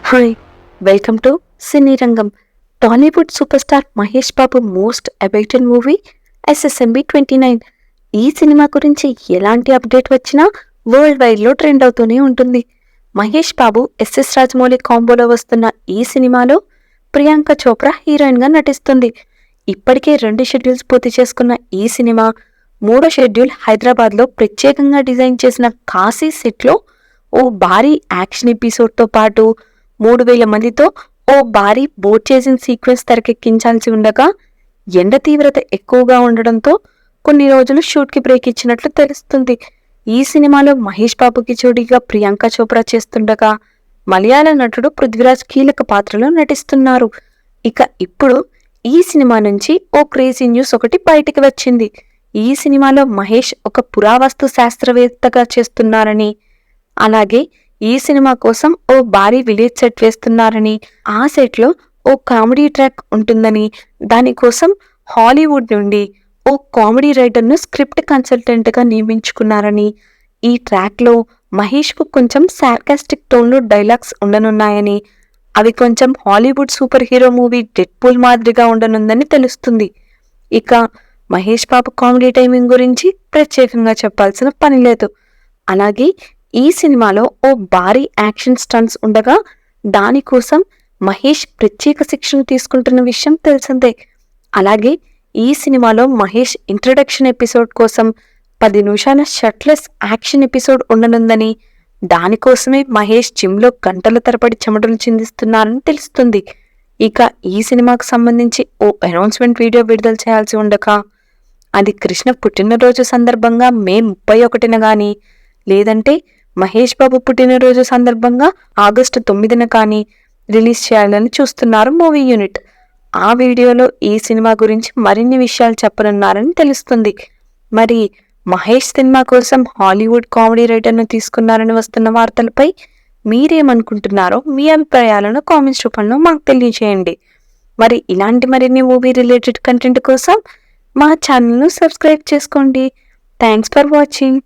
Hi, welcome to సినీ రంగం. Tollywood super star Mahesh Babu most awaited movie SSMB 29. ఈ cinema గురించి ఎలాంటి అప్డేట్ వచ్చినా వరల్డ్ వైడ్లో ట్రెండ్ అవుతూనే ఉంటుంది. మహేష్ బాబు SS రాజమౌళి కాంబోలో వస్తున్న ఈ సినిమాలో ప్రియాంక చోప్రా హీరోయిన్గా నటిస్తుంది. ఇప్పటికే 2 షెడ్యూల్స్ పూర్తి చేసుకున్న ఈ సినిమా 3వ షెడ్యూల్ హైదరాబాద్లో ప్రత్యేకంగా డిజైన్ చేసిన కాశీ సెట్లో ఓ భారీ యాక్షన్ ఎపిసోడ్తో పాటు 3,000 మందితో ఓ భారీ బోట్ చేసింగ్ సీక్వెన్స్ తెరకెక్కించాల్సి ఉండగా ఎండ తీవ్రత ఎక్కువగా ఉండడంతో కొన్ని రోజులు షూట్కి బ్రేక్ ఇచ్చినట్లు తెలుస్తుంది. ఈ సినిమాలో మహేష్ బాబుకి జోడీగా ప్రియాంక చోప్రా చేస్తుండగా మలయాళ నటుడు పృథ్వీరాజ్ కీలక పాత్రలో నటిస్తున్నారు. ఇక ఇప్పుడు ఈ సినిమా నుంచి ఓ క్రేజీ న్యూస్ ఒకటి బయటికి వచ్చింది. ఈ సినిమాలో మహేష్ ఒక పురావస్తు శాస్త్రవేత్తగా చేస్తున్నారని, అలాగే ఈ సినిమా కోసం ఓ భారీ విలేజ్ సెట్ వేస్తున్నారని, ఆ సెట్లో ఓ కామెడీ ట్రాక్ ఉంటుందని, దానికోసం హాలీవుడ్ నుండి ఓ కామెడీ రైటర్ను స్క్రిప్ట్ కన్సల్టెంట్గా నియమించుకున్నారని, ఈ ట్రాక్లో మహేష్కు కొంచెం సార్కాస్టిక్ టోన్లో డైలాగ్స్ ఉండనున్నాయని, అవి కొంచెం Hollywood super hero movie Deadpool మాదిరిగా ఉండనుందని తెలుస్తుంది. ఇక మహేష్ బాబు కామెడీ టైమింగ్ గురించి ప్రత్యేకంగా చెప్పాల్సిన పని లేదు. అలాగే ఈ సినిమాలో ఓ భారీ యాక్షన్ స్టంట్స్ ఉండగా దానికోసం మహేష్ ప్రత్యేక శిక్షణ తీసుకుంటున్న విషయం తెలిసిందే. అలాగే ఈ సినిమాలో మహేష్ ఇంట్రడక్షన్ ఎపిసోడ్ కోసం 10 నిమిషాల షర్ట్లెస్ యాక్షన్ ఎపిసోడ్ ఉండనుందని, దానికోసమే మహేష్ జిమ్లో గంటల తరబడి చెమటలు చిందిస్తున్నారని తెలుస్తుంది. ఇక ఈ సినిమాకు సంబంధించి ఓ అనౌన్స్మెంట్ వీడియో విడుదల చేయాల్సి ఉండగా అది కృష్ణ పుట్టినరోజు సందర్భంగా మే 31న కానీ, లేదంటే మహేష్ బాబు పుట్టినరోజు సందర్భంగా ఆగస్టు 9న కానీ రిలీజ్ చేయాలని చూస్తున్నారు మూవీ యూనిట్. ఆ వీడియోలో ఈ సినిమా గురించి మరిన్ని విషయాలు చెప్పనున్నారని తెలుస్తుంది. మరి మహేష్ సినిమా కోసం హాలీవుడ్ కామెడీ రైటర్ను తీసుకున్నారని వస్తున్న వార్తలపై మీరేమనుకుంటున్నారో మీ అభిప్రాయాలను కామెంట్స్ రూపంలో మాకు తెలియజేయండి. మరి ఇలాంటి మరిన్ని మూవీ రిలేటెడ్ కంటెంట్ కోసం మా ఛానల్ను సబ్స్క్రైబ్ చేసుకోండి. Thanks for watching.